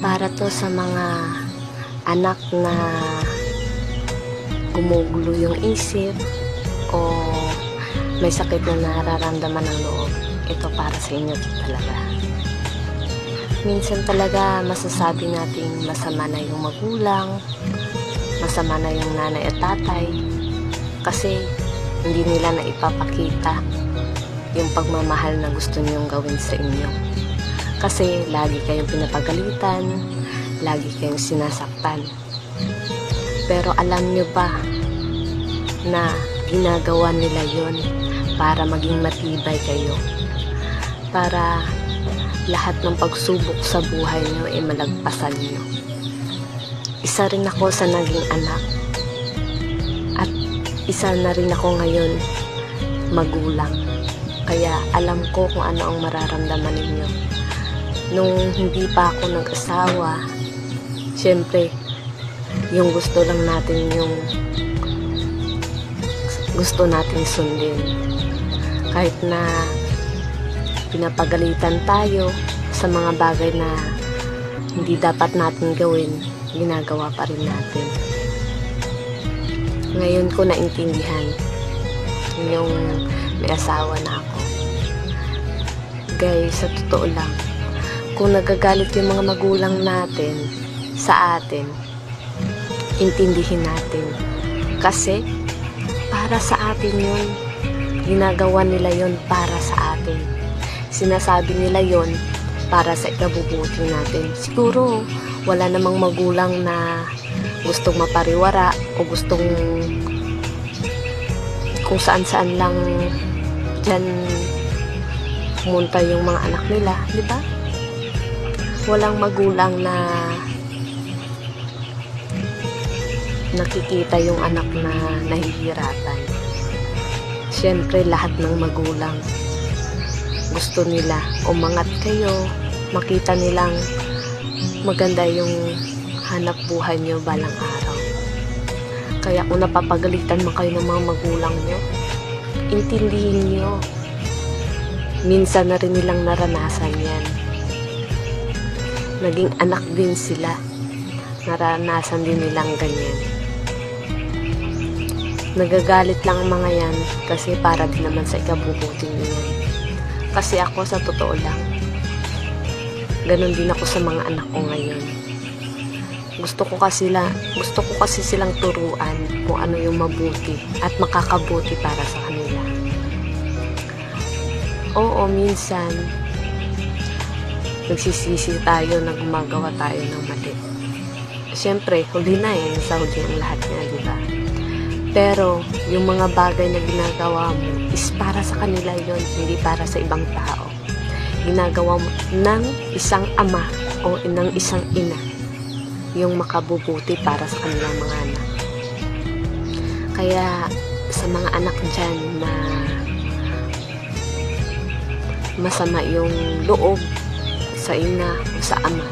Para to sa mga anak na gumugulo yung isip o may sakit na nararamdaman ng loob. Ito para sa inyo talaga. Minsan talaga masasabi nating masama na yung magulang, masama na yung nanay at tatay kasi hindi nila na ipapakita yung pagmamahal na gusto niyong gawin sa inyo. Kasi lagi kayong pinapagalitan, lagi kayong sinasaktan. Pero alam niyo ba na ginagawa nila yon para maging matibay kayo? Para lahat ng pagsubok sa buhay niyo ay malagpasan niyo. Isa rin ako sa naging anak. At isa na rin ako ngayon magulang. Kaya alam ko kung ano ang mararamdaman ninyo. Nung hindi pa ako nag-asawa, syempre, yung gusto lang natin yung gusto nating sundin. Kahit na pinapagalitan tayo sa mga bagay na hindi dapat natin gawin, ginagawa pa rin natin. Ngayon ko naintindihan yung may asawa na ako. Guys, sa totoo lang, kung nagagalit yung mga magulang natin sa atin, intindihin natin. Kasi, para sa atin yun. Ginagawa nila yun para sa atin. Sinasabi nila yun para sa ikabubuti natin. Siguro, wala namang magulang na gustong mapariwara o gustong kung saan-saan lang dyan pumunta yung mga anak nila, di ba? Walang magulang na nakikita yung anak na nahihirapan. Siyempre, lahat ng magulang gusto nila umangat kayo, makita nilang maganda yung hanap buhay nyo balang araw. Kaya kung napapagalitan mo kayo ng mga magulang nyo, intindihin nyo. Minsan na rin nilang naranasan yan. Naging anak din sila. Naranasan din nilang ganyan. Nagagalit lang ang mga yan kasi para din naman sa ikabubuti nyo yan. Kasi ako sa totoo lang, ganun din ako sa mga anak ko ngayon. Gusto ko kasi silang turuan kung ano yung mabuti at makakabuti para sa kanila. Oo, minsan nagsisisi tayo na gumagawa tayo ng mali. Siyempre, huli na sa huli ang lahat niya, di ba? Pero, yung mga bagay na ginagawa mo is para sa kanila yon, hindi para sa ibang tao. Ginagawa mo ng isang ama o ng isang ina yung makabubuti para sa kanilang mga anak. Kaya, sa mga anak dyan na masama yung loob sa ina o sa ama,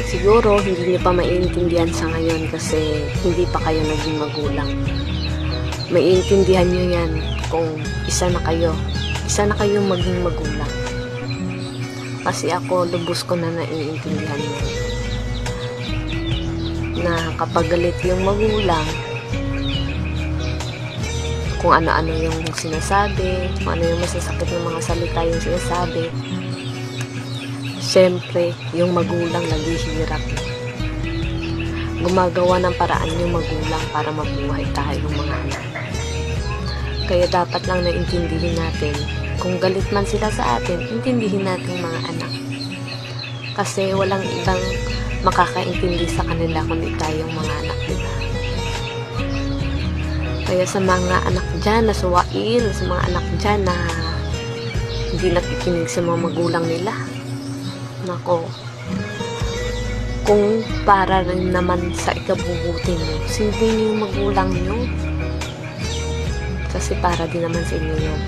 siguro hindi niyo pa maiintindihan sa ngayon kasi hindi pa kayo naging magulang. Maiintindihan niyo yan kung isa na kayong maging magulang. Kasi ako, lubos ko na naiintindihan niyo na kapag galit yung magulang, kung ano-ano yung sinasabi, kung ano yung masasakit ng mga salita yung sinasabi, siyempre, yung magulang naghihirap. Gumagawa ng paraan yung magulang para mabuhay tayong mga anak. Kaya dapat lang naintindihin natin, kung galit man sila sa atin, intindihin natin mga anak. Kasi walang ibang makakaintindi sa kanila kundi tayong mga anak, diba? Kaya sa mga anak dyan na suwail, sa mga anak dyan na hindi nakikinig sa mga magulang nila, nako, kung para rin naman sa ikabubuti nyo, sundin yung magulang nyo. Kasi para din naman sa inyo yun.